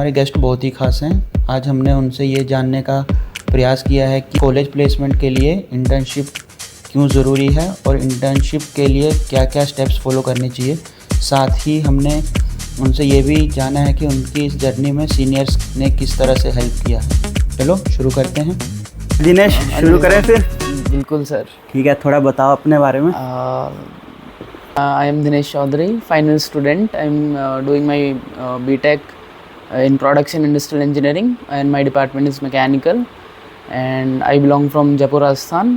हमारे गेस्ट बहुत ही खास हैं। आज हमने उनसे ये जानने का प्रयास किया है कि कॉलेज प्लेसमेंट के लिए इंटर्नशिप क्यों ज़रूरी है और इंटर्नशिप के लिए क्या क्या स्टेप्स फॉलो करने चाहिए। साथ ही हमने उनसे ये भी जाना है कि उनकी इस जर्नी में सीनियर्स ने किस तरह से हेल्प किया। चलो शुरू करते हैं। दिनेश, शुरू करें फिर? बिल्कुल सर। ठीक है, थोड़ा बताओ अपने बारे में। I am Dinesh Chaudhary, final student. I am doing my BTech in Production Industrial Engineering, and my department is mechanical. And I belong from Jaipur, Rajasthan.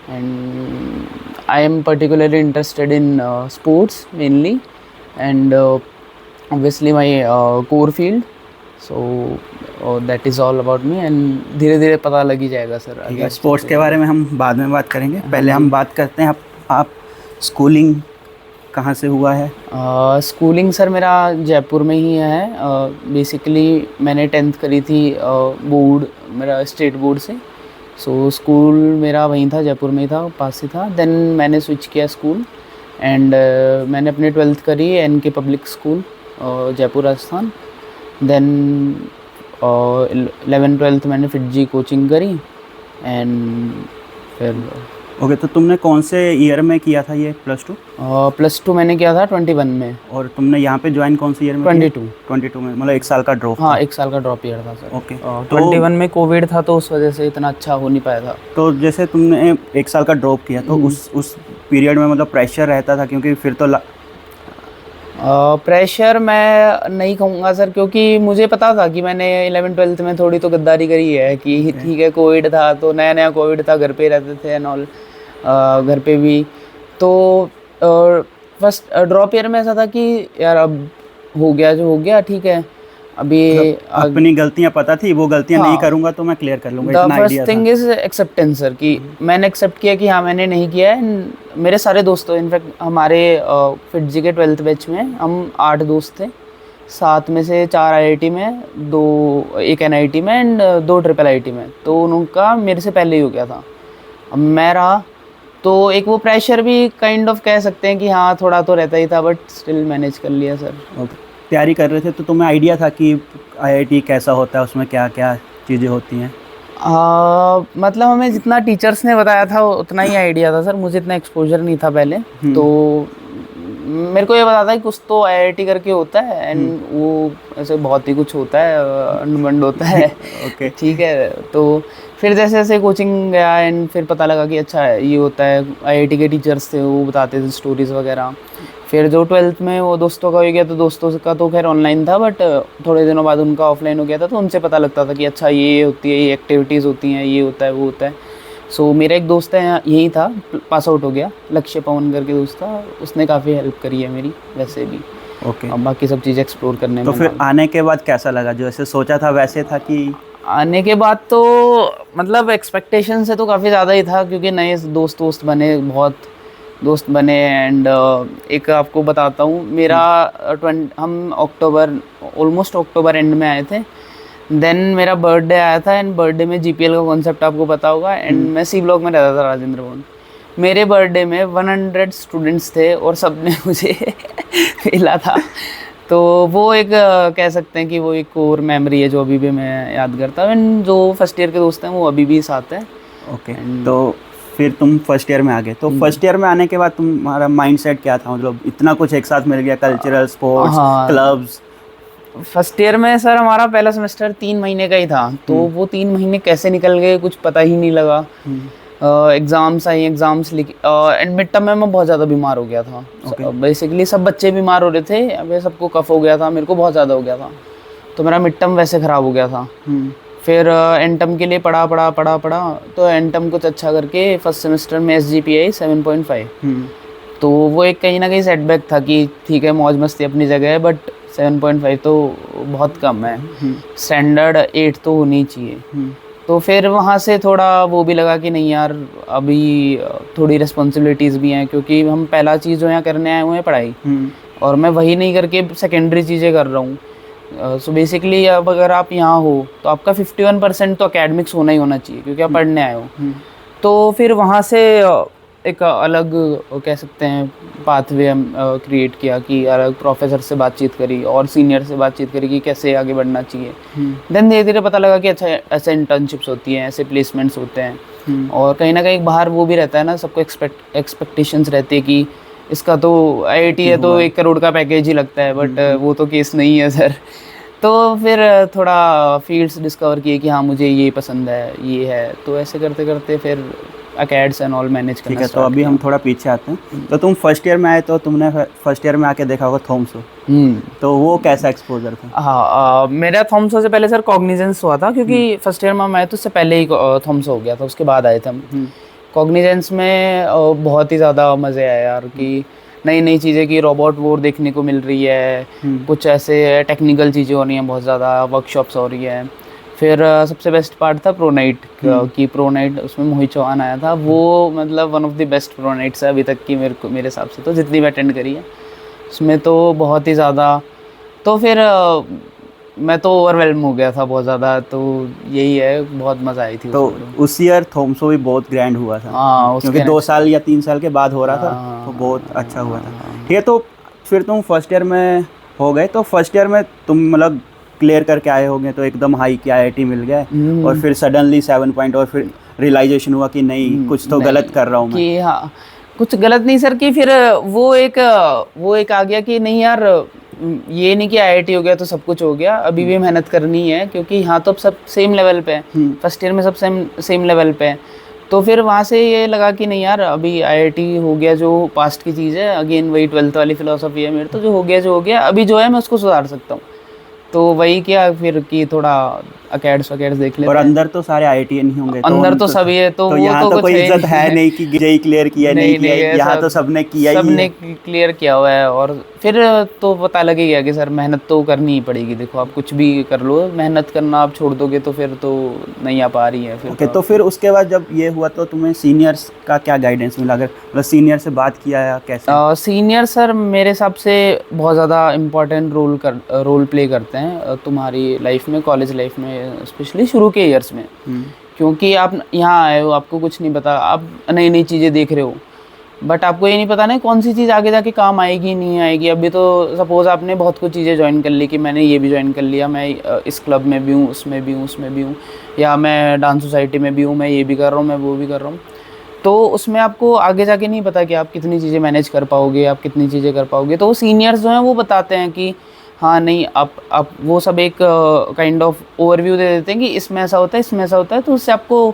And I am particularly interested in sports mainly, and obviously my core field. So that is all about me. And धीरे धीरे पता लग ही जाएगा sir. ठीक है, sports के बारे में हम बाद में बात करेंगे। पहले हम बात करते हैं आप स्कूलिंग कहाँ से हुआ है? स्कूलिंग सर मेरा जयपुर में ही है। बेसिकली मैंने 10th करी थी बोर्ड, मेरा स्टेट बोर्ड से। सो स्कूल मेरा वहीं था, जयपुर में ही था, पास ही था। देन मैंने स्विच किया स्कूल एंड मैंने अपने 12th करी NK public school Jaipur, Rajasthan. Then 11th-12th मैंने फिटजी कोचिंग करी एंड फिर ओके, तो तुमने कौन से ईयर में किया था ये +2? +2 मैंने किया था 21 में। और तुमने यहाँ पे ज्वाइन कौन से ईयर में? 22 में, मतलब 1 साल का ड्रॉप? हाँ, 1 साल का ड्रॉप ईयर था सर। ओके, तो 21 में कोविड था तो उस वजह से इतना अच्छा हो नहीं पाया था। तो जैसे तुमने 1 साल का ड्रॉप किया तो उस पीरियड में मतलब प्रेशर रहता था? क्योंकि फिर तो प्रेशर मैं नहीं कहूँगा सर, क्योंकि मुझे पता था कि मैंने 11th-12th में थोड़ी तो गद्दारी करी है कि ठीक है, कोविड था तो नया कोविड था, घर पे रहते थे एंड ऑल, घर पे भी। तो फर्स्ट ड्रॉप ईयर में ऐसा था कि यार अब हो गया जो हो गया, ठीक है, अभी अपनी गलतियां पता थी, वो गलतियां नहीं करूंगा तो मैं क्लियर कर लूँगा। The first thing is acceptance sir, कि मैंने एक्सेप्ट किया कि हाँ मैंने नहीं किया है। मेरे सारे दोस्तों, इनफैक्ट हमारे फिटजी के 12th बैच में हम 8 दोस्त थे। 7 में से 4 IIT में, 1 NIT में एंड 2 IIIT में। तो उनका मेरे से पहले ही हो गया था, अब मैं रहा। तो एक वो प्रेशर भी काइंड ऑफ कह सकते हैं कि हाँ थोड़ा तो रहता ही था, बट स्टिल मैनेज कर लिया सर। तैयारी कर रहे थे तो तुम्हें आइडिया था कि IIT कैसा होता है, उसमें क्या क्या चीज़ें होती हैं? मतलब हमें जितना टीचर्स ने बताया था उतना ही आइडिया था सर, मुझे इतना एक्सपोजर नहीं था पहले। तो मेरे को ये पता था कि कुछ तो IIT करके होता है एंड वो ऐसे बहुत ही कुछ होता है, अंडमंड होता है। ओके, ठीक है। तो फिर जैसे जैसे कोचिंग गया एंड फिर पता लगा कि अच्छा ये होता है। IIT के टीचर्स थे, वो बताते थे स्टोरीज़ वगैरह। फिर जो 12th में वो दोस्तों का हो गया, तो दोस्तों का तो खैर ऑनलाइन था, बट थोड़े दिनों बाद उनका ऑफलाइन हो गया था। तो उनसे पता लगता था कि अच्छा ये होती है, ये एक्टिविटीज़ होती हैं, ये होता है, वो होता है। सो मेरा एक दोस्त है यही था, पास आउट हो गया, लक्ष्य पवन करके दोस्त था, उसने काफ़ी हेल्प करी है मेरी वैसे भी। ओके, अब बाकी सब चीज़ एक्सप्लोर करने में। तो फिर आने के बाद कैसा लगा? जो ऐसे सोचा था वैसे था कि? आने के बाद तो मतलब एक्सपेक्टेशन से तो काफ़ी ज़्यादा ही था, क्योंकि नए दोस्त बने, बहुत दोस्त बने। एंड एक आपको बताता हूँ, मेरा हम ऑलमोस्ट अक्टूबर एंड में आए थे। देन मेरा बर्थडे आया था एंड बर्थडे में GPL का कॉन्सेप्ट आपको पता होगा। एंड मैं C ब्लॉक में रहता था, राजेंद्र भवन। मेरे बर्थडे में 100 स्टूडेंट्स थे और सब ने मुझे मिला था। तो वो एक कह सकते हैं कि वो एक कोर मेमोरी है जो अभी भी मैं याद करता हूँ। एंड जो फर्स्ट ईयर के दोस्त हैं वो अभी भी साथ हैं। ओके, तो फिर तुम फर्स्ट ईयर में आ गए। तो फर्स्ट ईयर में आने के बाद तुम्हारा माइंडसेट क्या था? मतलब इतना कुछ एक साथ मिल गया, cultural, sports, clubs. First year में सर हमारा पहला सेमेस्टर 3 महीने का ही था। तो वो 3 महीने कैसे निकल गए कुछ पता ही नहीं लगा। एग्ज़ाम्स आई, एग्ज़ाम्स लिखी एंड मिड टर्म में मैं बहुत ज़्यादा बीमार हो गया था। बेसिकली सब बच्चे बीमार हो रहे थे, अब सबको कफ हो गया था, मेरे को बहुत ज़्यादा हो गया था। तो मेरा मिड टर्म वैसे ख़राब हो गया था। फिर एंड टर्म के लिए पढ़ा। तो एंड टर्म कुछ अच्छा करके फर्स्ट सेमेस्टर में SGPA 7.5। तो वो एक कहीं ना कहीं सेटबैक था कि ठीक है, मौज मस्ती अपनी जगह है, बट 7.5 तो बहुत कम है। स्टैंडर्ड 8 तो होनी चाहिए। तो फिर वहाँ से थोड़ा वो भी लगा कि नहीं यार, अभी थोड़ी रिस्पॉन्सिबिलिटीज़ भी हैं, क्योंकि हम पहला चीज़ जो यहाँ करने आए हुए हैं पढ़ाई, और मैं वही नहीं करके सेकेंडरी चीज़ें कर रहा हूँ। सो बेसिकली अब अगर आप यहाँ हो तो आपका 51% तो एकेडमिक्स होना ही होना चाहिए, क्योंकि आप पढ़ने आए हो। तो फिर वहाँ से एक अलग कह सकते हैं पाथवे हम क्रिएट किया कि अलग प्रोफेसर से बातचीत करी और सीनियर से बातचीत करी कि कैसे आगे बढ़ना चाहिए। देन धीरे धीरे पता लगा कि अच्छा ऐसे इंटर्नशिप्स होती हैं, ऐसे प्लेसमेंट्स होते हैं। और कहीं ना कहीं बाहर वो भी रहता है ना, सबको एक्सपेक्टेशंस रहती है कि इसका तो IIT है तो 1 करोड़ का पैकेज ही लगता है, बट वो तो केस नहीं है सर। तो फिर थोड़ा फील्ड्स डिस्कवर किए कि हाँ मुझे ये पसंद है, ये है, तो ऐसे करते करते फिर अकेड्स एंड ऑल मैनेज करना। ठीक है, तो अभी हम थोड़ा पीछे आते हैं। तो तुम फर्स्ट ईयर में आए तो तुमने फर्स्ट ईयर में आके देखा होगा थॉमसो, तो वो कैसा एक्सपोजर था? हाँ, मेरा थॉमसो से पहले सर कॉग्निजेंस हुआ था, क्योंकि फर्स्ट ईयर में मैं तो उससे पहले ही थॉमसो हो गया था, उसके बाद आए थे हम। कॉग्निजेंस में बहुत ही ज़्यादा मज़े आए यार, कि नई नई चीज़ें की रोबोट वोर देखने को मिल रही है, कुछ ऐसे टेक्निकल चीज़ें हो रही हैं, बहुत ज़्यादा वर्कशॉप्स हो रही हैं। फिर सबसे बेस्ट पार्ट था प्रोनाइट की। प्रोनाइट उसमें मोहित चौहान आया था, वो मतलब वन ऑफ द बेस्ट प्रोनाइट्स है अभी तक की मेरे हिसाब से, तो जितनी भी अटेंड करी है उसमें तो बहुत ही ज़्यादा। तो फिर मैं तो ओवरवेल्म हो गया था बहुत ज़्यादा, तो यही है, बहुत मज़ा आई थी। तो उस ईयर थॉमसो भी बहुत ग्रैंड हुआ था। हाँ, क्योंकि 2 साल या 3 साल के बाद हो रहा था, तो बहुत अच्छा हुआ था। ठीक है, तो फिर तुम फर्स्ट ईयर में हो गए, तो फर्स्ट ईयर में तुम मतलब क्लियर करके आए होंगे, तो एकदम हाई की IIT मिल गया, और फिर सडनली 7 पॉइंट, और फिर रियलाइजेशन हुआ कि नहीं कुछ तो गलत कर रहा हूँ मैं। कि हाँ कुछ गलत नहीं सर, कि फिर वो एक आ गया कि नहीं यार, ये नहीं कि IIT हो गया तो सब कुछ हो गया, अभी भी मेहनत करनी है, क्योंकि यहाँ तो अब सब सेम लेवल पे हैं, फर्स्ट ईयर में सब सेम लेवल पे हैं। तो फिर वहाँ से ये लगा कि नहीं यार, अभी IIT हो गया जो पास्ट की चीज़ है, अगेन वही 12th वाली फिलोसफी है मेरे, तो जो हो गया अभी जो है मैं उसको सुधार सकता हूँ। तो वही किया फिर कि थोड़ा अकेड्स देख लेते और अंदर तो सारे IITian ही होंगे, अंदर तो सभी है, तो वो यहाँ तो कोई इज्जत है नहीं कि जेई क्लियर किया नहीं किया, यहाँ तो सबने किया ही है, सबने क्लियर किया हुआ है। और फिर तो पता लगेगा कि सर मेहनत तो करनी ही पड़ेगी। देखो आप कुछ भी कर लो, मेहनत करना आप छोड़ दोगे तो फिर तो नहीं आ पा रही है फिर। ओके, तो फिर उसके बाद जब ये हुआ तो तुम्हें सीनियर्स का क्या गाइडेंस मिला? अगर मतलब सीनियर से बात किया या कैसे? सीनियर सर मेरे हिसाब से बहुत ज़्यादा इम्पोर्टेंट रोल प्ले करते हैं तुम्हारी लाइफ में, कॉलेज लाइफ में, स्पेशली शुरू के ईयर्स में। क्योंकि आप यहाँ आए हो, आपको कुछ नहीं पता, आप नई नई चीज़ें देख रहे हो, बट आपको ये नहीं पता ना कौन सी चीज़ आगे जाके काम आएगी नहीं आएगी। अभी तो सपोज़ आपने बहुत कुछ चीज़ें ज्वाइन कर ली, कि मैंने ये भी ज्वाइन कर लिया, मैं इस क्लब में भी हूँ, उसमें भी हूँ, उसमें भी हूँ, या मैं डांस सोसाइटी में भी हूँ, मैं ये भी कर रहा हूँ, मैं वो भी कर रहा हूँ। तो उसमें आपको आगे जाके नहीं पता कि आप कितनी चीज़ें मैनेज कर पाओगे, आप कितनी चीज़ें कर पाओगे। तो सीनियर्स जो हैं वो बताते हैं कि हाँ नहीं, आप वो सब एक काइंड ऑफ ओवरव्यू दे देते हैं कि इसमें ऐसा होता है, इसमें ऐसा होता है। तो उससे आपको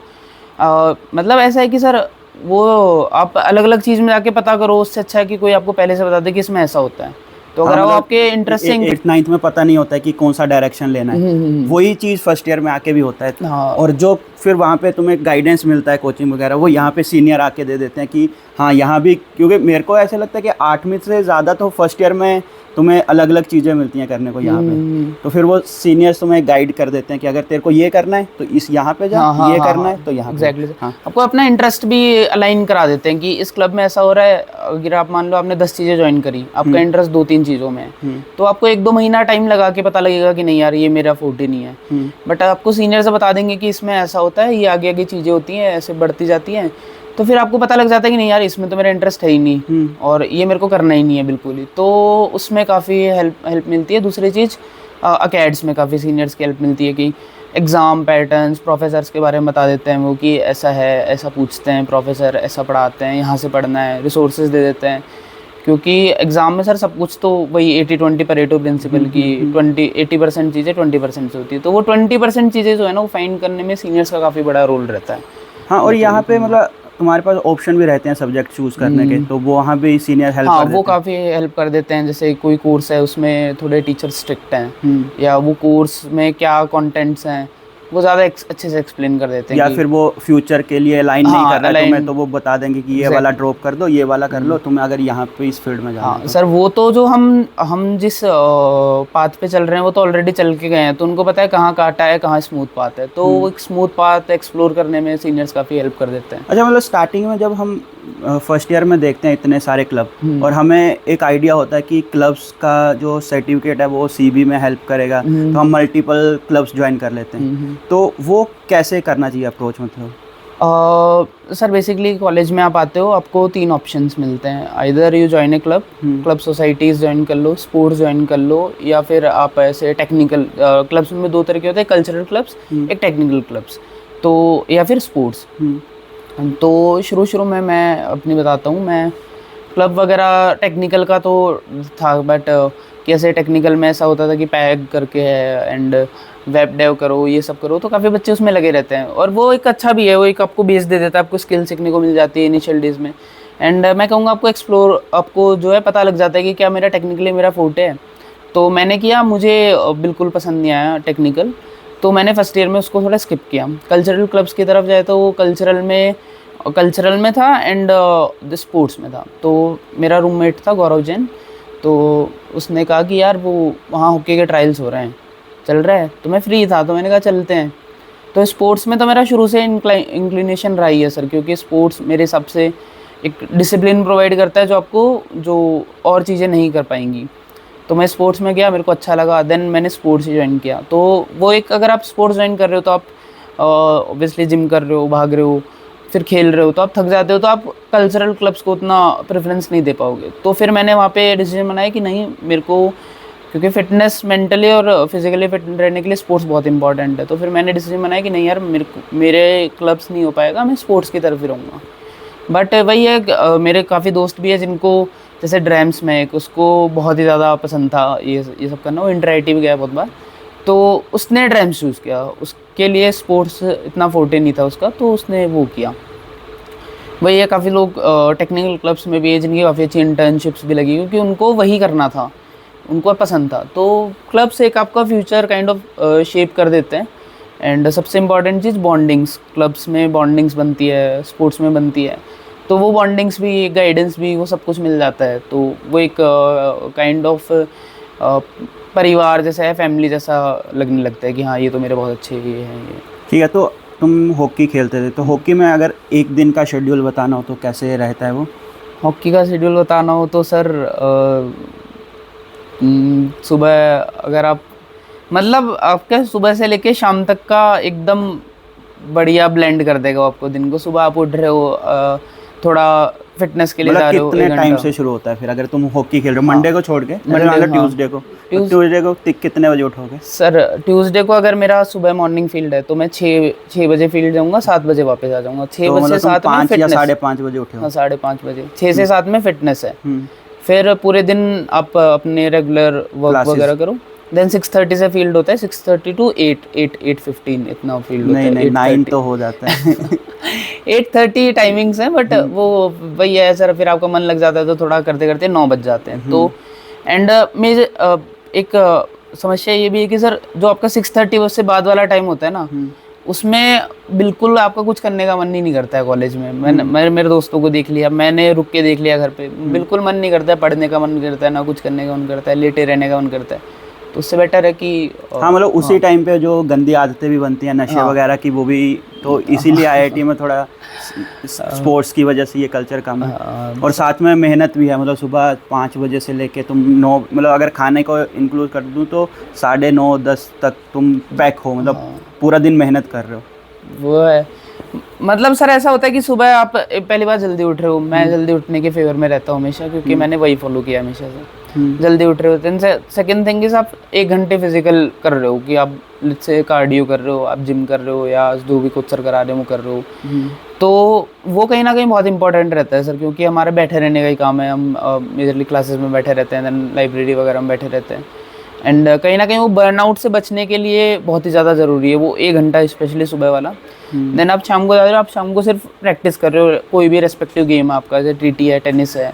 मतलब ऐसा है कि सर वो आप अलग अलग चीज़ में जाके पता करो, उससे अच्छा है कि कोई आपको पहले से बता दे कि इसमें ऐसा होता है। तो अगर वो आपके इंटरेस्टिंग 8th-9th में पता नहीं होता है कि कौन सा डायरेक्शन लेना है, वही चीज़ फर्स्ट ईयर में आके भी होता है। और जो फिर वहाँ पे तुम्हें गाइडेंस मिलता है, कोचिंग वगैरह, वो यहाँ पे सीनियर आके दे देते हैं कि हाँ यहाँ भी, क्योंकि मेरे को ऐसा लगता है कि 8वीं से ज़्यादा तो फर्स्ट ईयर में तुम्हें अलग अलग चीज़ें मिलती हैं करने को यहाँ पे। तो फिर वो सीनियर्स तुम्हें गाइड कर देते हैं कि अगर तेरे को ये करना है तो इस यहाँ पे जा, ये करना है तो यहाँ एग्जैक्टली। आपको अपना इंटरेस्ट भी अलाइन करा देते हैं कि इस क्लब में ऐसा हो रहा है। अगर आप मान लो आपने 10 चीज़ें ज्वाइन करी, आपका इंटरेस्ट 2-3 चीज़ों में है, तो आपको 1-2 महीना टाइम लगा के पता लगेगा कि नहीं यार ये मेरा फोर्टी नहीं है। बट आपको सीनियर से बता देंगे कि इसमें ऐसा होता है, ये आगे आगे चीज़ें होती हैं, ऐसे बढ़ती जाती हैं, तो फिर आपको पता लग जाता है कि नहीं यार इसमें तो मेरा इंटरेस्ट है ही नहीं, और ये मेरे को करना ही नहीं है बिल्कुल ही। तो उसमें काफ़ी हेल्प मिलती है। दूसरी चीज़ अकेड्स में काफ़ी सीनियर्स की हेल्प मिलती है कि एग्ज़ाम पैटर्न्स प्रोफेसर्स के बारे में बता देते हैं वो, कि ऐसा है, ऐसा पूछते हैं प्रोफेसर, ऐसा पढ़ाते हैं, यहाँ से पढ़ना है, रिसोर्सेज दे देते हैं। क्योंकि एग्ज़ाम में सर सब कुछ तो वही 80-20 परेटो प्रिंसिपल की 80% चीज़ें 20% से होती है। तो वो 20% चीज़ें जो है ना वो फाइंड करने में सीनियर्स का काफ़ी बड़ा रोल रहता है। हाँ, और यहाँ पे मतलब तुम्हारे पास ऑप्शन भी रहते हैं सब्जेक्ट चूज करने के, तो वो वहाँ भी सीनियर हेल्प कर देते हैं। वो काफ़ी हेल्प कर देते हैं। जैसे कोई कोर्स है उसमें थोड़े टीचर स्ट्रिक्ट हैं, या वो कोर्स में क्या कंटेंट्स हैं वो ज़्यादा अच्छे से एक्सप्लेन कर देते हैं। या फिर वो फ्यूचर के लिए अलाइन नहीं कर रहा है तुम्हें, तो वो बता देंगे कि ये वाला ड्रॉप कर दो, ये वाला कर लो, तुम्हें अगर यहाँ पे इस फील्ड में जाना है। सर वो तो जो हम जिस पाथ पे चल रहे हैं वो तो ऑलरेडी चल के गए हैं, तो उनको पता है कहाँ काटा है, कहाँ स्मूथ पाथ है। तो वो एक स्मूथ पाथ एक्सप्लोर करने में सीनियर्स काफ़ी हेल्प कर देते हैं। अच्छा, मतलब स्टार्टिंग में जब हम फर्स्ट ईयर में देखते हैं इतने सारे क्लब, और हमें एक आइडिया होता है कि क्लब्स का जो सर्टिफिकेट है वो CB में हेल्प करेगा, तो हम मल्टीपल क्लब्स ज्वाइन कर लेते हैं। तो वो कैसे करना चाहिए अप्रोच? मतलब सर बेसिकली कॉलेज में आप आते हो, आपको 3 ऑप्शंस मिलते हैं। Either you join A club, club societies join कर लो, स्पोर्ट्स ज्वाइन कर लो, या फिर आप ऐसे टेक्निकल क्लब्स में 2 तरह के होते हैं, कल्चरल क्लब्स, एक टेक्निकल क्लब्स, तो या फिर स्पोर्ट्स। तो शुरू में मैं अपनी बताता हूँ, मैं क्लब वगैरह टेक्निकल का तो था, बट कैसे टेक्निकल में ऐसा होता था कि पैक करके है एंड वेब डेव करो, ये सब करो, तो काफ़ी बच्चे उसमें लगे रहते हैं। और वो एक अच्छा भी है, वो एक आपको बेस दे देता है, आपको स्किल सीखने को मिल जाती है इनिशियल डेज में। एंड मैं कहूँगा आपको एक्सप्लोर, आपको जो है पता लग जाता है कि क्या मेरा टेक्निकली मेरा फोर्टे है। तो मैंने किया, मुझे बिल्कुल पसंद नहीं आया टेक्निकल, तो मैंने फर्स्ट ईयर में उसको थोड़ा स्किप किया। कल्चरल क्लब्स की तरफ जाए तो वो कल्चरल में था एंड स्पोर्ट्स में था। तो मेरा रूममेट था गौरव जैन, तो उसने कहा कि यार वो वहाँ हॉकी के ट्रायल्स हो रहे हैं, चल रहा है, तो मैं फ्री था, तो मैंने कहा चलते हैं। तो स्पोर्ट्स में तो मेरा शुरू से इंक्लिनेशन रहा ही है सर, क्योंकि स्पोर्ट्स मेरे हिसाब से एक डिसिप्लिन प्रोवाइड करता है जो आपको जो और चीज़ें नहीं कर पाएंगी। तो मैं स्पोर्ट्स में गया, मेरे को अच्छा लगा, देन मैंने स्पोर्ट्स ही ज्वाइन किया। तो वो एक, अगर आप स्पोर्ट्स ज्वाइन कर रहे हो तो आप ऑब्वियसली जिम कर रहे हो, भाग रहे हो, फिर खेल रहे हो, तो आप थक जाते हो, तो आप कल्चरल क्लब्स को उतना प्रेफरेंस नहीं दे पाओगे। तो फिर मैंने वहाँ पे डिसीजन बनाया कि नहीं, मेरे को, क्योंकि फिटनेस मेंटली और फिजिकली फिट रहने के लिए स्पोर्ट्स बहुत इंपॉर्टेंट है। तो फिर मैंने डिसीजन बनाया कि नहीं यार, मेरे क्लब्स नहीं हो पाएगा, मैं स्पोर्ट्स की तरफ ही रहूँगा। बट वही है, मेरे काफ़ी दोस्त भी है जिनको, जैसे ड्रैम्स में एक, उसको बहुत ही ज़्यादा पसंद था ये सब करना, वो इंटर आई भी गया बहुत बार, तो उसने ड्रैम्स चूज़ किया, उसके लिए स्पोर्ट्स इतना फोर्टे नहीं था उसका, तो उसने वो किया। वही है, काफ़ी लोग टेक्निकल क्लब्स में भी है जिनकी काफ़ी अच्छी इंटर्नशिप्स भी लगी, क्योंकि उनको वही करना था, उनको पसंद था। तो क्लब्स एक आपका फ्यूचर काइंड ऑफ शेप कर देते हैं। एंड सबसे इम्पॉर्टेंट चीज़ बॉन्डिंग्स, क्लब्स में बॉन्डिंग्स बनती है, स्पोर्ट्स में बनती है, तो वो बॉन्डिंग्स भी, गाइडेंस भी, वो सब कुछ मिल जाता है। तो वो एक काइंड ऑफ परिवार जैसा है, फैमिली जैसा लगने लगता है कि हाँ ये तो मेरे बहुत अच्छे ये हैं ये। ठीक है, तो तुम हॉकी खेलते थे, तो हॉकी में अगर एक दिन का शेड्यूल बताना हो तो कैसे रहता है वो? हॉकी का शेड्यूल बताना हो तो सर सुबह, अगर आप, मतलब आपके सुबह से लेके शाम तक का एकदम बढ़िया ब्लेंड कर देगा आपको दिन को। सुबह आप उठ रहे हो, थोड़ा फिटनेस के लिए जा रहे हो, कितने टाइम से शुरू होता है फिर, अगर तुम हॉकी खेल रहे हो मंडे को छोड़ के, ट्यूसडे को, कितने बजे उठोगे सर? ट्यूसडे को अगर मेरा सुबह मॉर्निंग फील्ड है तो मैं 6 बजे फील्ड जाऊंगा, 7 बजे वापस आ जाऊंगा। 6 बजे से 7 में फिटनेस, 5:30 बजे उठे हो? हाँ 5:30 बजे, 6 से 7 में फिटनेस है। फिर पूरे दिन आप अपने रेगुलर वर्क वगैरह करो। देन 6:30 से फील्ड होता है, 6:30 to 8:15 इतना फील्ड होता है। नहीं 9 तो हो जाता है 8:30 टाइमिंग्स हैं, बट वो वही है सर, फिर आपका मन लग जाता है तो थोड़ा करते करते 9 बज जाते हैं। तो एंड मेरे एक समस्या ये भी है कि सर जो आपका 6:30 से बाद वाला टाइम होता है ना, उसमें बिल्कुल आपका कुछ करने का मन ही नहीं करता है कॉलेज में। मैंने मेरे दोस्तों को देख लिया, मैंने रुक के देख लिया घर पे, बिल्कुल मन नहीं करता है, पढ़ने का मन करता है ना, कुछ करने का मन करता है, लेटे रहने का मन करता है। तो उससे बेटर है कि हाँ, मतलब उसी टाइम पे जो गंदी आदतें भी बनती हैं, नशे वगैरह की, वो भी, तो इसीलिए आईआईटी में थोड़ा स्पोर्ट्स की वजह से ये कल्चर कम है। और साथ में मेहनत भी है, मतलब सुबह 5 बजे से लेके तुम 9, मतलब अगर खाने को इंक्लूड कर दूँ तो 9:30 10 तक तुम पैक हो, मतलब पूरा दिन मेहनत कर रहे हो। वो है, मतलब सर ऐसा होता है कि सुबह आप पहली बार जल्दी उठ रहे हो, मैं जल्दी उठने के फेवर में रहता हूँ हमेशा, क्योंकि मैंने वही फॉलो किया हमेशा से, जल्दी उठ रहे हो। सेकंड थिंग इज आप 1 घंटे फिजिकल कर रहे हो, कि आप से कार्डियो कर रहे हो, आप जिम कर रहे हो, या जो भी कुछ सर करा रहे हो वो कर रहे हो, तो वो कहीं ना कहीं बहुत इंपॉर्टेंट रहता है सर, क्योंकि हमारा बैठे रहने का ही काम है। हम मेजरली क्लासेस में बैठे रहते हैं, देन लाइब्रेरी वगैरह में बैठे रहते हैं, एंड कहीं ना कहीं वो बर्नआउट से बचने के लिए बहुत ही ज़्यादा ज़रूरी है वो 1 घंटा, स्पेशली सुबह वाला। देन आप शाम को जा रहे हो, आप शाम को सिर्फ प्रैक्टिस कर रहे हो, कोई भी रेस्पेक्टिव गेम आपका, जैसे टीटी है, टेनिस है,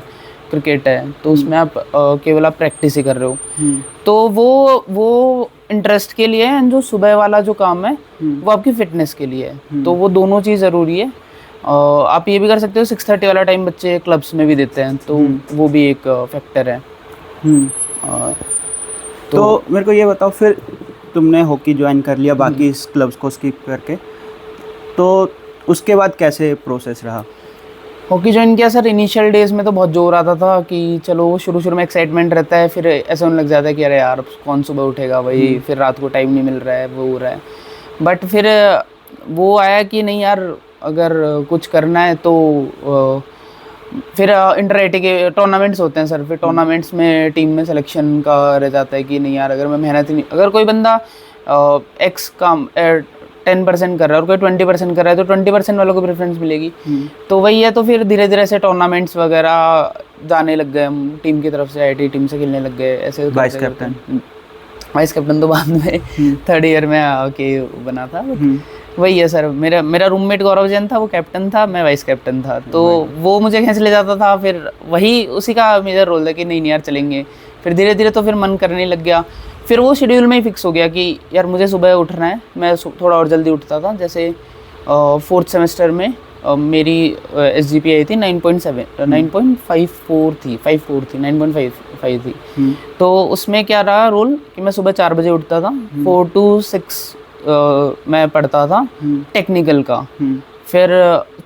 क्रिकेट है, तो उसमें आप केवल आप प्रैक्टिस ही कर रहे हो। तो वो इंटरेस्ट के लिए है, एंड जो सुबह वाला जो काम है वो आपकी फिटनेस के लिए है। तो वो दोनों चीज़ ज़रूरी है। आप ये भी कर सकते हो, 6:30 वाला टाइम बच्चे क्लब्स में भी देते हैं, तो वो भी एक फैक्टर है। तो मेरे को ये बताओ, फिर तुमने हॉकी ज्वाइन कर लिया बाकी इस क्लब्स को स्किप करके, तो उसके बाद कैसे प्रोसेस रहा? हॉकी ज्वाइन किया सर, इनिशियल डेज में तो बहुत जोर आता था कि चलो, शुरू में एक्साइटमेंट रहता है, फिर ऐसा होने लग जाता है कि अरे यार कौन सुबह उठेगा, वही फिर रात को टाइम नहीं मिल रहा है, वो हो रहा है। बट फिर वो आया कि नहीं यार, अगर कुछ करना है तो फिर इंटर आईटी के टूर्नामेंट्स होते हैं सर, फिर टूर्नामेंट्स में टीम में सिलेक्शन का रह जाता है कि नहीं यार अगर मैं मेहनत ही नहीं, अगर कोई बंदा एक्स काम 10% कर रहा है और कोई 20% कर रहा है तो 20% वालों को प्रेफरेंस मिलेगी। तो वही है, तो फिर धीरे धीरे से टूर्नामेंट्स वगैरह जाने लग गए हम, टीम की तरफ से आईटी टीम से खेलने लग गए ऐसे। Vice captain? वाइस कैप्टन तो बाद में 3rd ईयर में आके बना था। वही है सर, मेरा रूममेट गौरव जैन था, वो कैप्टन था, मैं वाइस कैप्टन था, तो वो मुझे खींच ले जाता था, फिर वही उसी का मेजर रोल था कि नहीं यार चलेंगे। फिर धीरे धीरे तो फिर मन करने लग गया, फिर वो शेड्यूल में ही फिक्स हो गया कि यार मुझे सुबह उठना है। मैं थोड़ा और जल्दी उठता था, जैसे 4th सेमेस्टर में मेरी SGPA आई थी 9.54 थी, 9.55 थी। तो उसमें क्या रहा रोल कि मैं सुबह 4 बजे उठता था, 4 to 6 मैं पढ़ता था टेक्निकल का, फिर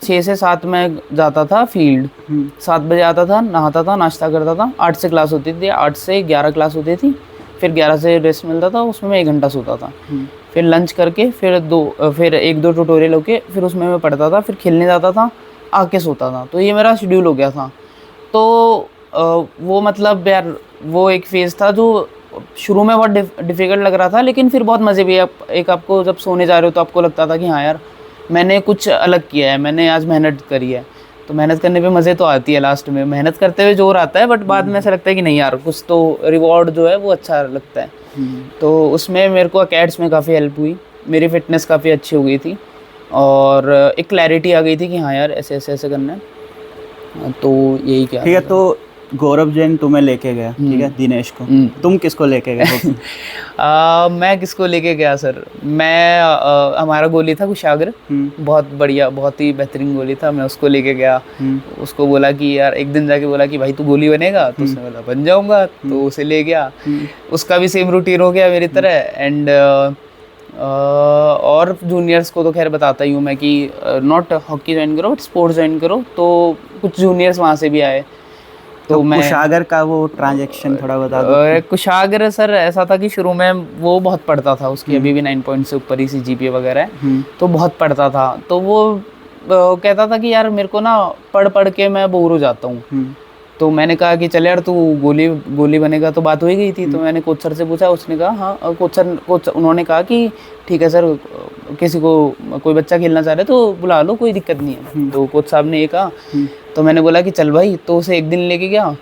6 से 7 मैं जाता था फील्ड, 7 बजे आता था, नहाता था, नाश्ता करता था, 8 से क्लास होती थी, 8 से 11 क्लास होती थी, फिर 11 से रेस्ट मिलता था, उसमें मैं 1 घंटा सोता था, फिर लंच करके फिर 1-2 ट्यूटोरियल होके फिर उसमें मैं पढ़ता था, फिर खेलने जाता था, आके सोता था। तो ये मेरा शेड्यूल हो गया था। तो वो मतलब यार वो एक फेज़ था जो शुरू में बहुत डिफ़िकल्ट लग रहा था, लेकिन फिर बहुत मज़े भी। एक आपको जब सोने जा रहे हो तो आपको लगता था कि हाँ यार मैंने कुछ अलग किया है, मैंने आज मेहनत करी है। तो मेहनत करने पे मज़े तो आती है, लास्ट में मेहनत करते हुए जोर आता है, बट बाद में ऐसा लगता है कि नहीं यार कुछ तो रिवॉर्ड जो है वो अच्छा लगता है। तो उसमें मेरे को अकेड्स में काफ़ी हेल्प हुई, मेरी फिटनेस काफ़ी अच्छी हो गई थी और एक क्लैरिटी आ गई थी कि हाँ यार ऐसे ऐसे ऐसे करना है। तो यही क्या ठीक है। तो गौरव जैन तुम्हें लेके गया, ठीक है, दिनेश को, तुम किसको लेके गए? मैं किसको लेके गया सर, मैं हमारा गोली था कुशाग्र, बहुत बढ़िया, बहुत ही बेहतरीन गोली था, मैं उसको लेके गया। उसको बोला कि यार एक दिन जाके बोला कि भाई तू गोली बनेगा, तो उसने बोला बन जाऊंगा, तो उसे ले गया। उसका भी सेम रूटीन हो गया मेरी तरह। एंड और जूनियर्स को तो खैर बताता ही हूँ मैं कि नॉट हॉकी ज्वाइन करो, स्पोर्ट्स ज्वाइन करो। तो कुछ जूनियर्स वहाँ से भी आए। तो मैं कुशागर का वो ट्रांजैक्शन थोड़ा बता दो। कुशागर सर ऐसा था कि शुरू में वो बहुत पढ़ता था, उसकी अभी भी 9 पॉइंट से ऊपर ही CGPA वगैरह है, तो बहुत पढ़ता था। तो वो कहता था कि यार मेरे को ना पढ़ पढ़ के मैं बोर हो जाता हूँ। तो मैंने कहा कि चल यार तू गोली बनेगा, तो बात हो ही गई थी। तो मैंने कोच सर से पूछा, उसने कहा हाँ। कोच उन्होंने कहा कि ठीक है सर, किसी को कोई बच्चा खेलना चाह रहे तो बुला लो, कोई दिक्कत नहीं है। तो कोच साहब ने ये कहा। तो मैंने बोला कि चल भाई, तो उसे एक दिन लेके गया।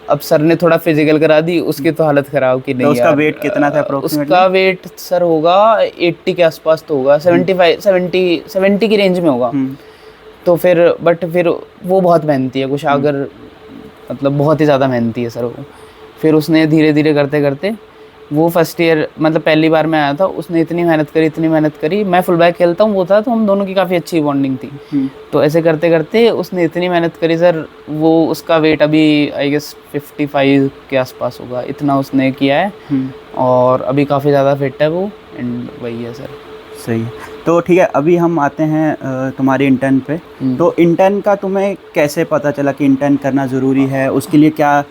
अब सर ने थोड़ा फिजिकल करा दी, उसकी तो हालत खराब की नहीं। तो उसका वेट कितना था अप्रोक्सीमेटली? उसका वेट सर होगा 80 के आसपास, तो होगा 70 की रेंज में होगा। तो फिर फिर वो बहुत मेहनती है कुशागर, मतलब बहुत ही ज़्यादा मेहनती है सर वो। फिर उसने धीरे धीरे करते करते वो फर्स्ट ईयर, मतलब पहली बार मैं आया था, उसने इतनी मेहनत करी। मैं फुल बैक खेलता हूँ, वो था, तो हम दोनों की काफ़ी अच्छी बॉन्डिंग थी। तो ऐसे करते करते उसने इतनी मेहनत करी सर, वो उसका वेट अभी आई गेस 55 के आसपास होगा, इतना उसने किया है। और अभी काफ़ी ज़्यादा फिट है वो। एंड वही है सर। सही है। तो ठीक है, अभी हम आते हैं तुम्हारे इंटर्न पे। तो इंटर्न का तुम्हें कैसे पता चला कि इंटर्न करना ज़रूरी है? उसके लिए क्या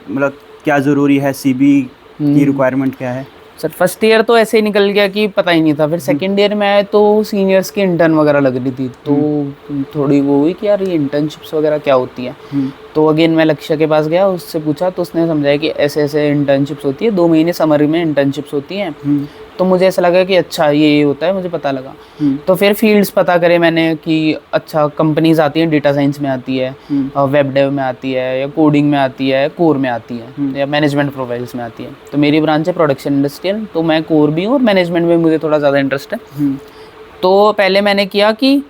मतलब क्या ज़रूरी है? CB की रिक्वायरमेंट क्या है? सर फर्स्ट ईयर तो ऐसे ही निकल गया कि पता ही नहीं था। फिर सेकंड ईयर में आए तो सीनियर्स की इंटर्न वगैरह लग रही थी, तो थोड़ी वो हुई कि यार ये इंटर्नशिप्स वगैरह क्या होती है। तो अगेन मैं लक्ष्य के पास गया, उससे पूछा, तो उसने समझाया कि ऐसे ऐसे इंटर्नशिप्स होती है, 2 महीने समर में इंटर्नशिप्स होती हैं। तो मुझे ऐसा लगा कि अच्छा ये होता है, मुझे पता लगा। तो फिर फील्ड्स पता करे मैंने कि अच्छा कंपनीज आती हैं, डेटा साइंस में आती है, वेब डेव में आती है, या कोडिंग में आती है, कोर में आती है, या मैनेजमेंट प्रोफाइल्स में आती है। तो मेरी ब्रांच है प्रोडक्शन इंडस्ट्रियल, तो मैं कोर भी हूँ और मैनेजमेंट में मुझे थोड़ा ज़्यादा इंटरेस्ट है। तो पहले मैंने किया कि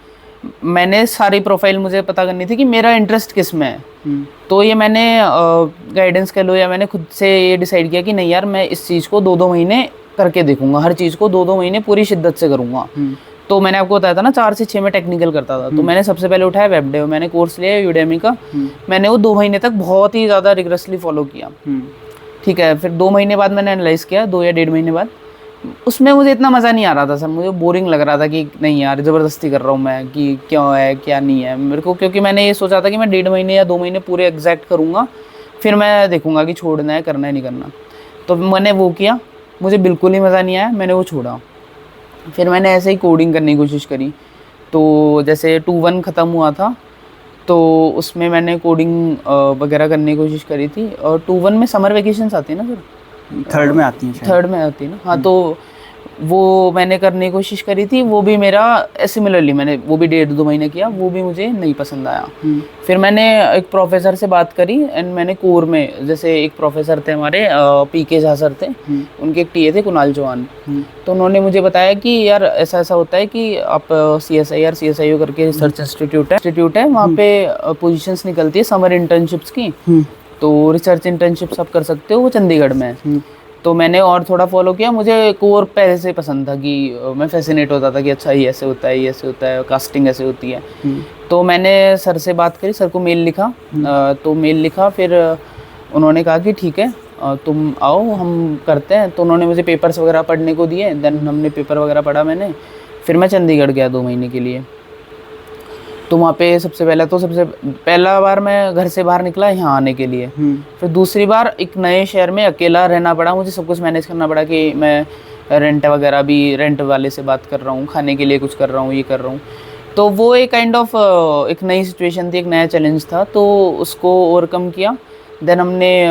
मैंने सारी प्रोफाइल मुझे पता करनी थी कि मेरा इंटरेस्ट किस में है। तो ये मैंने गाइडेंस कह लो, या मैंने खुद से ये डिसाइड किया कि नहीं यार मैं इस चीज़ को 2-2 महीने करके देखूंगा, हर चीज़ को 2-2 महीने पूरी शिद्दत से करूंगा। तो मैंने आपको बताया था ना 4 से 6 में टेक्निकल करता था। तो मैंने सबसे पहले उठाया वेब डेव, मैंने कोर्स लिया यूडेमी का। मैंने वो 2 महीने तक बहुत ही ज़्यादा रिग्रेसली फॉलो किया। ठीक है, फिर 2 महीने बाद मैंने एनालाइज किया, 2 या 1.5 महीने बाद। उसमें मुझे इतना मज़ा नहीं आ रहा था सर, मुझे बोरिंग लग रहा था कि नहीं यार ज़बरदस्ती कर रहा हूँ मैं, कि क्यों है क्या नहीं है मेरे को। क्योंकि मैंने ये सोचा था कि मैं 1.5 महीने या 2 महीने पूरे एग्जैक्ट करूँगा, फिर मैं देखूँगा कि छोड़ना है, करना है, नहीं करना। तो मैंने वो किया, मुझे बिल्कुल ही मज़ा नहीं आया, मैंने वो छोड़ा। फिर मैंने ऐसे ही कोडिंग करने की कोशिश करी। तो जैसे 2-1 ख़त्म हुआ था, तो उसमें मैंने कोडिंग वगैरह करने की कोशिश करी थी। और 2-1 में समर वेकेशंस आती है ना सर? थर्ड में आती है शायद। थर्ड में आती है ना, हाँ। तो वो मैंने करने की कोशिश करी थी, वो भी मेरा सिमिलरली मैंने वो भी 1.5-2 महीने किया, वो भी मुझे नहीं पसंद आया। फिर मैंने एक प्रोफेसर से बात करी एंड मैंने कोर में, जैसे एक प्रोफेसर थे हमारे पीके झा सर थे, उनके एक टीए थे कुणाल चौहान, तो उन्होंने मुझे बताया कि यार ऐसा ऐसा होता है कि आप CSIO करके रिसर्च इंस्टीट्यूट है, वहाँ पे पोजीशंस निकलती है समर इंटर्नशिप्स की, तो रिसर्च इंटर्नशिप्स आप कर सकते हो, वो चंडीगढ़ में है। तो मैंने और थोड़ा फॉलो किया, मुझे कोर पहले से पसंद था कि मैं फैसिनेट होता था कि अच्छा ये ऐसे होता है, ये ऐसे होता है, कास्टिंग ऐसे होती है। तो मैंने सर से बात करी, सर को मेल लिखा, तो मेल लिखा, फिर उन्होंने कहा कि ठीक है तुम आओ हम करते हैं। तो उन्होंने मुझे पेपर्स वगैरह पढ़ने को दिए, देन हमने पेपर वगैरह पढ़ा मैंने, फिर मैं चंडीगढ़ गया 2 महीने के लिए। तो वहाँ पे सबसे पहला बार मैं घर से बाहर निकला यहाँ आने के लिए, फिर दूसरी बार एक नए शहर में अकेला रहना पड़ा, मुझे सब कुछ मैनेज करना पड़ा कि मैं रेंट वगैरह भी, रेंट वाले से बात कर रहा हूँ, खाने के लिए कुछ कर रहा हूँ, ये कर रहा हूँ। तो वो एक काइंड ऑफ एक नई सिचुएशन थी, एक नया चैलेंज था, तो उसको ओवरकम किया। देन हमने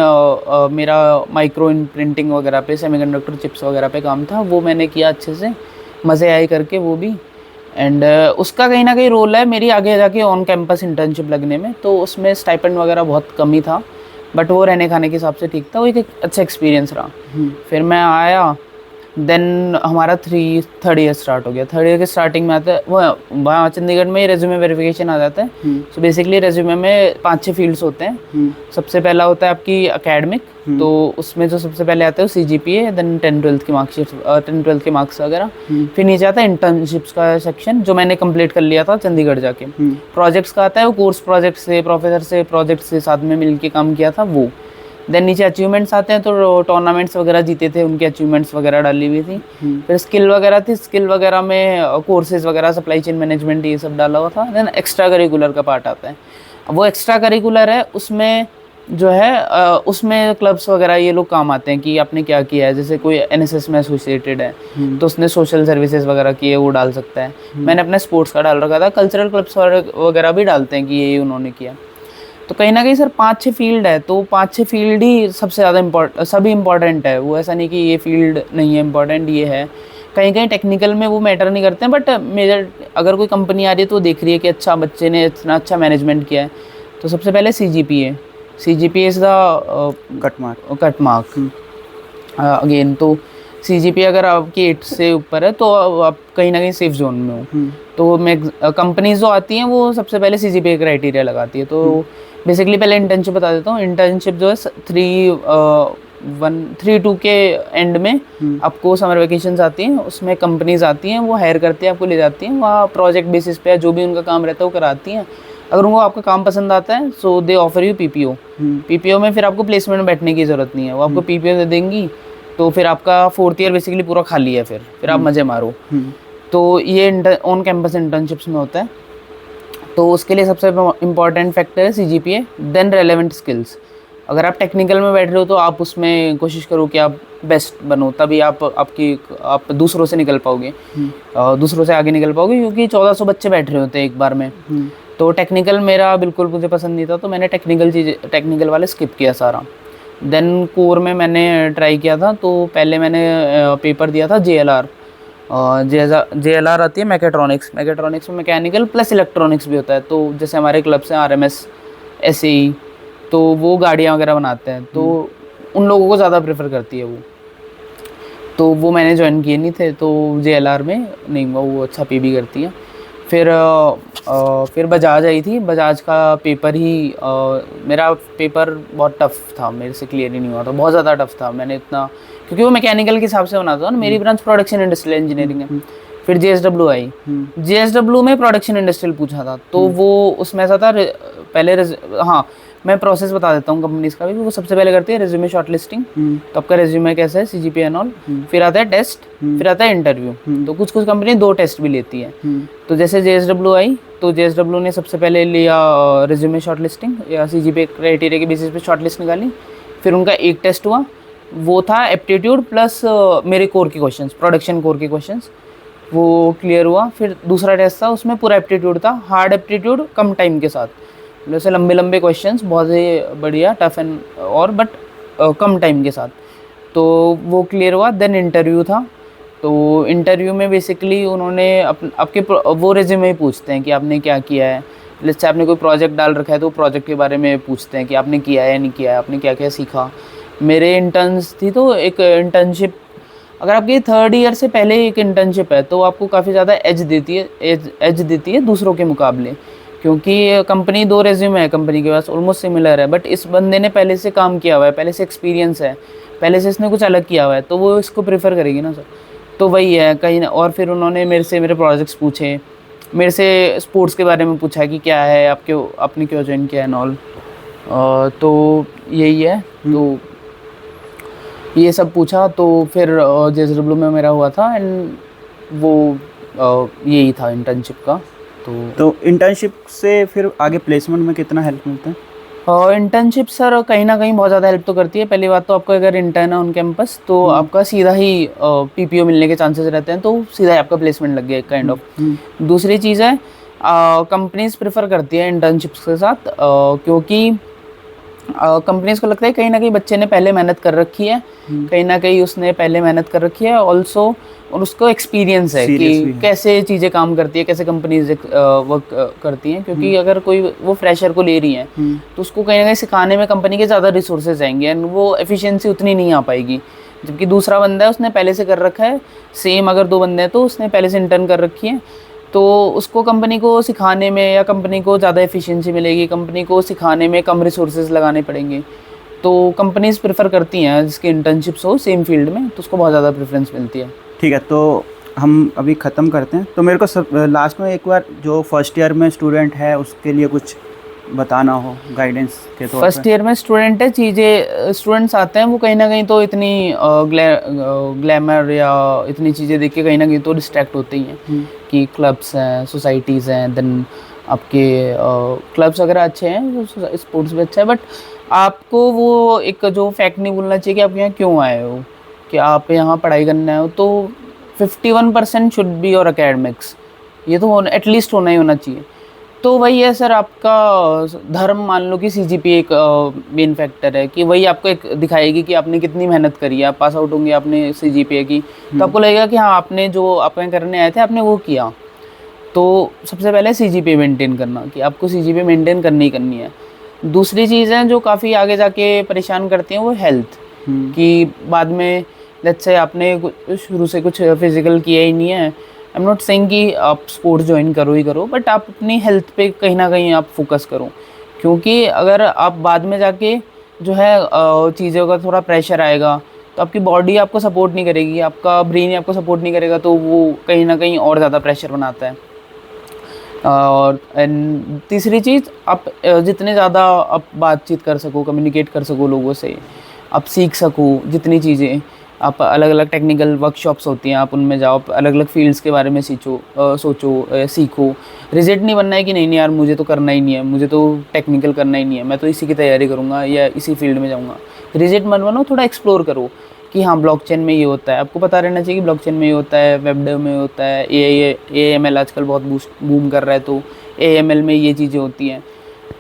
मेरा माइक्रो प्रिंटिंग वगैरह पे, सेमीकंडक्टर चिप्स वगैरह पे काम था, वो मैंने किया अच्छे से, मज़े आए करके वो भी। एंड उसका कहीं ना कहीं रोल है मेरी आगे जाके ऑन कैंपस इंटर्नशिप लगने में। तो उसमें स्टाइपेंड वगैरह बहुत कम ही था, बट वो रहने खाने के हिसाब से ठीक था, वो एक अच्छा एक्सपीरियंस रहा। फिर मैं आया, देन हमारा थर्ड ईयर स्टार्ट हो गया। थर्ड ईयर के स्टार्टिंग में आता है वहाँ चंडीगढ़ में रेज्यूमे वेरिफिकेशन आ जाता है। सो बेसिकली रेज्यूमे में 5-6 फील्ड्स होते हैं। सबसे पहला होता है आपकी एकेडमिक, तो उसमें जो सबसे पहले आता है वो CGPA, देन 10-12 की मार्कशीट, 10-12 के मार्क्स वगैरह। फिर नीचे आता है इंटर्नशिप्स का सेक्शन, जो मैंने कंप्लीट कर लिया था चंडीगढ़ जाके। प्रोजेक्ट्स का आता है, वो कोर्स प्रोजेक्ट से, प्रोफेसर से प्रोजेक्ट से साथ में मिलके काम किया था वो। देन नीचे अचीवमेंट्स आते हैं, तो टूर्नामेंट्स वगैरह जीते थे, उनके अचीवमेंट्स वगैरह डाली हुई थी। फिर स्किल वगैरह थी, स्किल वगैरह में कोर्सेज वगैरह, सप्लाई चेन मैनेजमेंट, ये सब डाला हुआ था। देन एक्स्ट्रा करिकुलर का पार्ट आता है। वो एक्स्ट्रा करिकुलर है, उसमें जो है उसमें क्लब्स वगैरह ये लोग काम आते हैं कि आपने क्या किया है। जैसे कोई NSS में एसोसिएटेड है तो उसने सोशल सर्विसेज वगैरह किए, वो डाल सकता है। मैंने अपने स्पोर्ट्स का डाल रखा था, कल्चरल क्लब्स वगैरह भी डालते हैं कि ये उन्होंने किया। तो कहीं ना कहीं सर 5-6 फील्ड है, तो 5-6 फील्ड ही सबसे ज़्यादा सभी इम्पॉर्टेंट है। वो ऐसा नहीं कि ये फील्ड नहीं है इम्पॉर्टेंट, ये है। कहीं कहीं टेक्निकल में वो मैटर नहीं करते हैं, बट मेजर अगर कोई कंपनी आ रही है तो देख रही है कि अच्छा बच्चे ने इतना अच्छा मैनेजमेंट किया है। तो सबसे पहले CGPA is the cut mark again. तो CGPA अगर आपकी 8 से ऊपर है तो आप कहीं ना कहीं सेफ जोन में हो। तो मैं कंपनीज जो आती हैं वो सबसे पहले CGPA क्राइटेरिया लगाती है। तो बेसिकली पहले इंटर्नशिप बता देता हूँ। इंटर्नशिप जो है 3-2 के एंड में आपको समर वेकेशंस आती हैं, उसमें कंपनीज आती हैं, वो हायर करती हैं, आपको ले जाती हैं वहाँ प्रोजेक्ट बेसिस पे, जो भी उनका काम रहता है वो कराती हैं। अगर उनको आपका काम पसंद आता है सो दे ऑफर यू PPO में फिर आपको प्लेसमेंट में बैठने की ज़रूरत नहीं है, वो आपको PPO दे देंगी। तो फिर आपका 4th ईयर बेसिकली पूरा खाली है, फिर आप मज़े मारो। तो ये ऑन कैंपस इंटर्नशिप्स में होता है। तो उसके लिए सबसे इम्पॉर्टेंट फैक्टर है CGPA, देन रेलेवेंट स्किल्स। अगर आप टेक्निकल में बैठ रहे हो तो आप उसमें कोशिश करो कि आप बेस्ट बनो, तभी आप दूसरों से निकल पाओगे, दूसरों से आगे निकल पाओगे, क्योंकि 1400 बच्चे बैठ रहे होते हैं एक बार में। तो टेक्निकल मेरा बिल्कुल मुझे पसंद नहीं था, तो मैंने टेक्निकल वाले स्किप किया सारा। देन कोर में मैंने ट्राई किया था, तो पहले मैंने पेपर दिया था JLR। JLR आती है मैकेट्रॉनिक्स में मैकेनिकल प्लस इलेक्ट्रॉनिक्स भी होता है। तो जैसे हमारे क्लब से RMS SAE, तो वो गाड़ियाँ वगैरह बनाते हैं, तो उन लोगों को ज़्यादा प्रेफर करती है वो। तो वो मैंने ज्वाइन किए नहीं थे, तो JLR में नहीं हुआ, वो अच्छा पे भी करती है। फिर बजाज आई थी, बजाज का पेपर ही मेरा पेपर बहुत टफ़ था, मेरे से क्लियर ही नहीं हुआ था, बहुत ज़्यादा टफ़ था। मैंने इतना, क्योंकि वो मैकेनिकल के हिसाब से बनाता था ना, मेरी ब्रांच प्रोडक्शन इंडस्ट्रियल इंजीनियरिंग है। फिर JSW आई, JSW में प्रोडक्शन इंडस्ट्रियल पूछा था, तो वो उसमें ऐसा था पहले हाँ मैं प्रोसेस बता देता हूँ कंपनीज का भी। वो सबसे पहले करती है रेज्यूमे शॉर्टलिस्टिंग, तो आपका रेज्यूमे कैसा है, CGPA एंड ऑल। फिर आता है टेस्ट, फिर आता है इंटरव्यू। तो कुछ कंपनी 2 टेस्ट भी लेती है। तो जैसे JSW आई, तो JSW ने सबसे पहले लिया रेज्यूमे शॉर्टलिस्टिंग या CGPA क्राइटेरिया के बेसिस पे शॉर्टलिस्ट निकाली। फिर उनका एक टेस्ट हुआ, वो था एप्टीट्यूड प्लस मेरे कोर के क्वेश्चंस, प्रोडक्शन कोर के क्वेश्चंस। वो क्लियर हुआ। फिर दूसरा टेस्ट था, उसमें पूरा एप्टीट्यूड था, हार्ड एप्टीट्यूड कम टाइम के साथ, जैसे लंबे लंबे क्वेश्चंस, बहुत ही बढ़िया टफ एंड और बट कम टाइम के साथ, तो वो क्लियर हुआ। देन इंटरव्यू था, तो इंटरव्यू में बेसिकली उन्होंने आपके वो रेज्यूमे ही पूछते हैं कि आपने क्या किया है। जैसे आपने कोई प्रोजेक्ट डाल रखा है तो प्रोजेक्ट के बारे में पूछते हैं कि आपने किया है या नहीं किया है, आपने क्या क्या सीखा। मेरे इंटर्न्स थी तो एक इंटर्नशिप, अगर आपकी 3rd ईयर से पहले एक इंटर्नशिप है तो आपको काफ़ी ज़्यादा एज देती है दूसरों के मुकाबले, क्योंकि कंपनी 2 रेज्यूमे है कंपनी के पास, ऑलमोस्ट सिमिलर है, बट इस बंदे ने पहले से काम किया हुआ है, पहले से एक्सपीरियंस है, पहले से इसने कुछ अलग किया हुआ है, तो वो इसको प्रेफर करेगी ना सर। तो वही है कहीं ना। और फिर उन्होंने मेरे से मेरे प्रोजेक्ट्स पूछे, मेरे से स्पोर्ट्स के बारे में पूछा कि क्या है आपने क्यों ज्वाइन किया है नॉल, तो यही है। तो ये सब पूछा, तो फिर JSW में मेरा हुआ था, एंड वो यही था इंटर्नशिप का। तो इंटर्नशिप से फिर आगे प्लेसमेंट में कितना हेल्प मिलता है? इंटर्नशिप सर कहीं ना कहीं बहुत ज़्यादा हेल्प तो करती है। पहली बात तो आपका अगर इंटर्न है ऑन कैंपस तो आपका सीधा ही PPO मिलने के चांसेस रहते हैं, तो सीधा ही आपका प्लेसमेंट लग गया काइंड ऑफ। दूसरी चीज़ है कंपनीज प्रेफर करती है इंटर्नशिप्स के साथ, क्योंकि कंपनीज को लगता है कहीं ना कहीं बच्चे ने पहले मेहनत कर रखी है, कहीं ना कहीं उसने पहले मेहनत कर रखी है ऑल्सो, और उसको एक्सपीरियंस है कि कैसे चीज़ें काम करती है, कैसे कंपनीज वर्क करती हैं। क्योंकि अगर कोई वो फ्रेशर को ले रही है तो उसको कहीं ना कहीं सिखाने में कंपनी के ज़्यादा रिसोर्सेज आएंगे एंड वो एफिशिएंसी उतनी नहीं आ पाएगी। जबकि दूसरा बंदा है उसने पहले से कर रखा है, सेम अगर 2 बंदे हैं तो उसने पहले से इंटर्न कर रखी है, तो उसको कंपनी को सिखाने में या कंपनी को ज़्यादा एफिशिएंसी मिलेगी, कंपनी को सिखाने में कम रिसोर्सेज लगाने पड़ेंगे। तो कंपनीज प्रेफर करती हैं जिसकी इंटर्नशिप्स हो सेम फील्ड में, तो उसको बहुत ज़्यादा प्रेफरेंस मिलती है। ठीक है, तो हम अभी ख़त्म करते हैं। तो मेरे को लास्ट में एक बार जो फर्स्ट ईयर में स्टूडेंट है उसके लिए कुछ बताना हो गाइडेंस के तौर पे। फर्स्ट ईयर में स्टूडेंट है, स्टूडेंट्स आते हैं वो कहीं ना कहीं तो इतनी ग्लैमर या इतनी चीज़ें देख के कहीं ना कहीं तो डिस्ट्रैक्ट होते ही हैं कि क्लब्स हैं, सोसाइटीज़ हैं, देन आपके क्लब्स वगैरह अच्छे हैं, स्पोर्ट्स भी अच्छा है, बट आपको वो एक जो फैक्ट नहीं भूलना चाहिए कि आप यहाँ क्यों आए हो, कि आप यहाँ पढ़ाई करने आए हो। तो 51% शुड बी और अकेडमिक्स, ये तो एटलीस्ट होना ही होना चाहिए। तो वही है सर, आपका धर्म मान लो कि CGPA एक मेन फैक्टर है, कि वही आपको एक दिखाएगी कि आपने कितनी मेहनत करी है। आप पास आउट होंगे आपने CGPA की, तो आपको लगेगा कि हाँ आपने जो आप करने आए थे आपने वो किया। तो सबसे पहले CGPA मेंटेन करना, कि आपको CGPA मेंटेन करनी ही करनी है। दूसरी चीज़ है जो काफ़ी आगे जाके परेशान करती हैं वो हेल्थ, कि बाद में लेट्स से आपने शुरू से कुछ फिजिकल किया ही नहीं है, आई एम नॉट सेइंग कि आप स्पोर्ट्स ज्वाइन करो ही करो, बट आप अपनी हेल्थ पे कहीं ना कहीं आप फोकस करो। क्योंकि अगर आप बाद में जाके जो है चीज़ों का थोड़ा प्रेशर आएगा तो आपकी बॉडी आपको सपोर्ट नहीं करेगी, आपका ब्रेन आपको सपोर्ट नहीं करेगा, तो वो कहीं ना कहीं और ज़्यादा प्रेशर बनाता है। और तीसरी चीज़, आप जितने ज़्यादा आप बातचीत कर सको, कम्युनिकेट कर सको लोगों से, आप सीख सको जितनी चीज़ें, आप अलग अलग टेक्निकल वर्कशॉप्स होती हैं आप उनमें जाओ, आप अलग अलग फील्ड्स के बारे में सोचो, सीखो। रिजिड नहीं बनना है कि नहीं यार मुझे तो करना ही नहीं है, मुझे तो टेक्निकल करना ही नहीं है, मैं तो इसी की तैयारी करूँगा या इसी फील्ड में जाऊँगा। रिजिड मत बनो, थोड़ा एक्सप्लोर करो कि हाँ ब्लॉकचेन में ये होता है, आपको पता रहना चाहिए कि ब्लॉकचेन में ये होता है, वेब डेव में होता है, AML आजकल बहुत बूम कर रहा है, तो AML में ये चीज़ें होती हैं।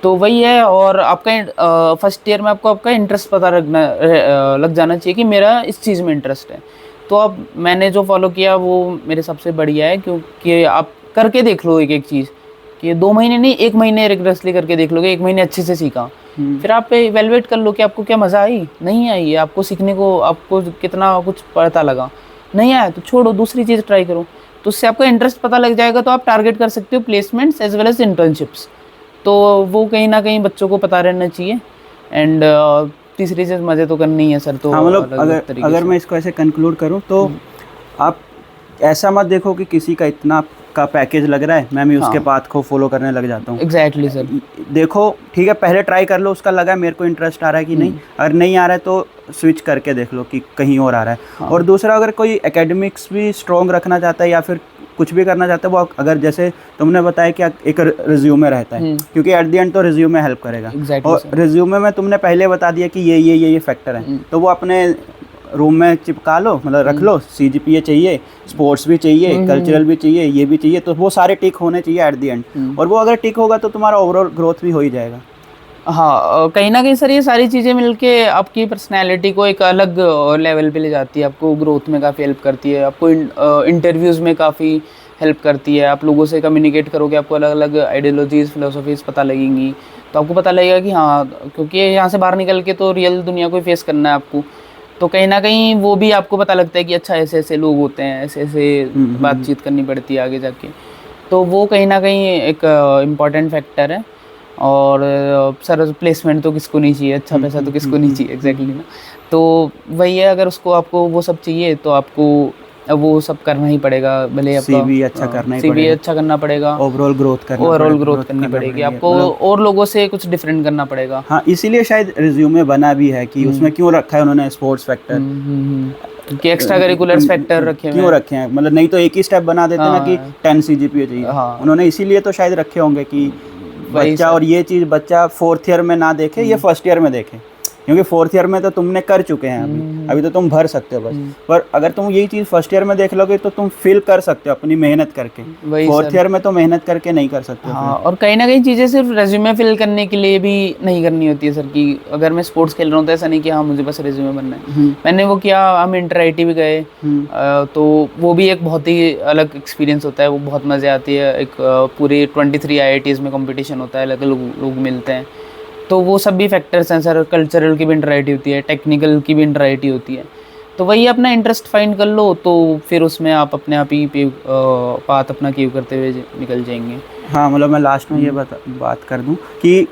तो वही है। और आपका फर्स्ट ईयर में आपको आपका इंटरेस्ट पता लग जाना चाहिए कि मेरा इस चीज़ में इंटरेस्ट है। तो अब मैंने जो फॉलो किया वो मेरे सबसे बढ़िया है, क्योंकि आप करके देख लो एक चीज़, कि 2 महीने नहीं 1 महीने रिग्रेसली करके देख लोगे, 1 महीने अच्छे से सीखा, फिर आप इवेलुएट कर लो कि आपको क्या मज़ा आई, नहीं आई, आपको सीखने को आपको कितना कुछ पता लगा, नहीं आया तो छोड़ो, दूसरी चीज़ ट्राई करो। तो उससे आपका इंटरेस्ट पता लग जाएगा, तो आप टारगेट कर सकते हो placements as well as internships. तो वो कहीं ना कहीं बच्चों को पता रहना चाहिए। एंड तीसरी चीज़ मज़े तो करनी ही है सर। तो हाँ, मतलब अगर मैं इसको ऐसे कंक्लूड करूँ तो आप ऐसा मत देखो कि किसी का इतना का पैकेज लग रहा है मैं भी उसके पाथ को फॉलो करने लग जाता हूँ। Exactly sir. देखो ठीक है, पहले ट्राई कर लो, उसका लगा मेरे को इंटरेस्ट आ रहा है कि नहीं, अगर नहीं आ रहा है तो स्विच करके देख लो कि कहीं और आ रहा है। और दूसरा, अगर कोई एकेडमिक्स भी स्ट्रॉन्ग रखना चाहता है या फिर कुछ भी करना चाहता है, वो अगर जैसे तुमने बताया कि एक रिज्यूमे रहता है, क्योंकि एट द एंड तो रिज्यूमे हेल्प करेगा। और रिज्यूमे में तुमने पहले बता दिया कि ये फैक्टर है, तो वो अपने रूम में चिपका लो, मतलब रख लो, CGPA चाहिए, स्पोर्ट्स भी चाहिए, कल्चरल भी चाहिए, ये भी चाहिए, तो वो सारे टिक होने चाहिए एट द एंड। और वो अगर टिक होगा तो तुम्हारा ओवरऑल ग्रोथ भी हो ही जाएगा। हाँ, कहीं ना कहीं सर ये सारी चीज़ें मिलके आपकी पर्सनैलिटी को एक अलग लेवल पे ले जाती है, आपको ग्रोथ में काफ़ी हेल्प करती है, आपको इंटरव्यूज़ में काफ़ी हेल्प करती है, आप लोगों से कम्युनिकेट करोगे, आपको अलग अलग आइडियोलॉजीज़ फिलोसफीज़ पता लगेंगी, तो आपको पता लगेगा कि हाँ, क्योंकि यहाँ से बाहर निकल के तो रियल दुनिया को फेस करना है आपको, तो कहीं ना कहीं वो भी आपको पता लगता है कि अच्छा ऐसे ऐसे लोग होते हैं, ऐसे ऐसे बातचीत करनी पड़ती है आगे जाके, तो वो कहीं ना कहीं एक इम्पॉर्टेंट फैक्टर है। और सर प्लेसमेंट तो किसको नहीं चाहिए, अच्छा पैसा तो किसको नहीं चाहिए, एग्जैक्टली ना। तो वही है, अगर उसको आपको वो सब चाहिए तो आपको वो सब करना ही पड़ेगा, भले आपका CV अच्छा करना ही CV पड़ेगा, अच्छा करना पड़ेगा, ओवरऑल ग्रोथ करनी पड़ेगी आपको, और लोगों से कुछ डिफरेंट करना पड़ेगा। हाँ, इसीलिए शायद रिज्यूमे बना भी है कि उसमें क्यों रखा है उन्होंने स्पोर्ट्स फैक्टर, कि एक्स्ट्रा करिकुलर फैक्टर रखे हुए क्यों रखे हैं, मतलब नहीं तो एक ही स्टेप बना देते ना कि 10 CGPA चाहिए। हाँ। उन्होंने इसीलिए तो शायद रखे होंगे कि बच्चा, और ये चीज़ बच्चा 4th ईयर में ना देखे, ये 1st ईयर में देखे, क्योंकि 4th ईयर में तो तुमने कर चुके हैं, अभी तो तुम भर सकते हो बस। पर अगर तुम यही चीज़ 1st ईयर में देख लोगे तो तुम फील कर सकते हो अपनी मेहनत करके, 4th ईयर में तो मेहनत करके नहीं कर सकते। हाँ, और कहीं ना कहीं चीज़ें सिर्फ रेज्यूमे फिल करने के लिए भी नहीं करनी होती है सर, कि अगर मैं स्पोर्ट्स खेल रहा हूँ तो ऐसा नहीं कि हाँ मुझे बस रेज्यूमे बनना है। मैंने वो किया, हम इंटर IT भी गए, तो वो भी एक बहुत ही अलग एक्सपीरियंस होता है, वो बहुत मज़े आती है। एक पूरे 23 IITs में कंपटीशन होता है, अलग अलग लोग मिलते हैं, तो वो सब भी फैक्टर्स हैं सर। कल्चरल की भी इंटरआईटी होती है, टेक्निकल की भी इंटरआईटी होती है, तो वही अपना इंटरेस्ट फाइंड कर लो, तो फिर उसमें आप अपने आप ही पाथ अपना क्यू करते हुए निकल जाएंगे। हाँ, मतलब मैं लास्ट में ये बात कर दूं कि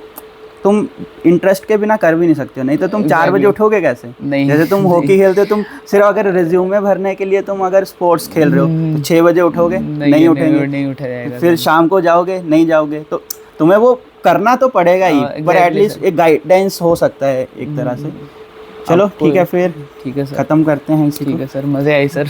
तुम इंटरेस्ट के बिना कर भी नहीं सकते हो, नहीं तो तुम 4 बजे उठोगे कैसे? नहीं, जैसे तुम हॉकी खेलते हो, तुम सिर्फ अगर रिज्यूमे भरने के लिए तुम अगर स्पोर्ट्स खेल रहे हो तो 6 बजे उठोगे? नहीं उठेंगे, नहीं उठा जाएगा। फिर शाम को जाओगे, नहीं जाओगे, तो तुम्हें वो करना तो पड़ेगा ही, पर एटलीस्ट एक गाइडेंस हो सकता है एक तरह से। चलो ठीक है, फिर ठीक है सर, खत्म करते हैं इसी को। ठीक है सर, मज़े आए सर।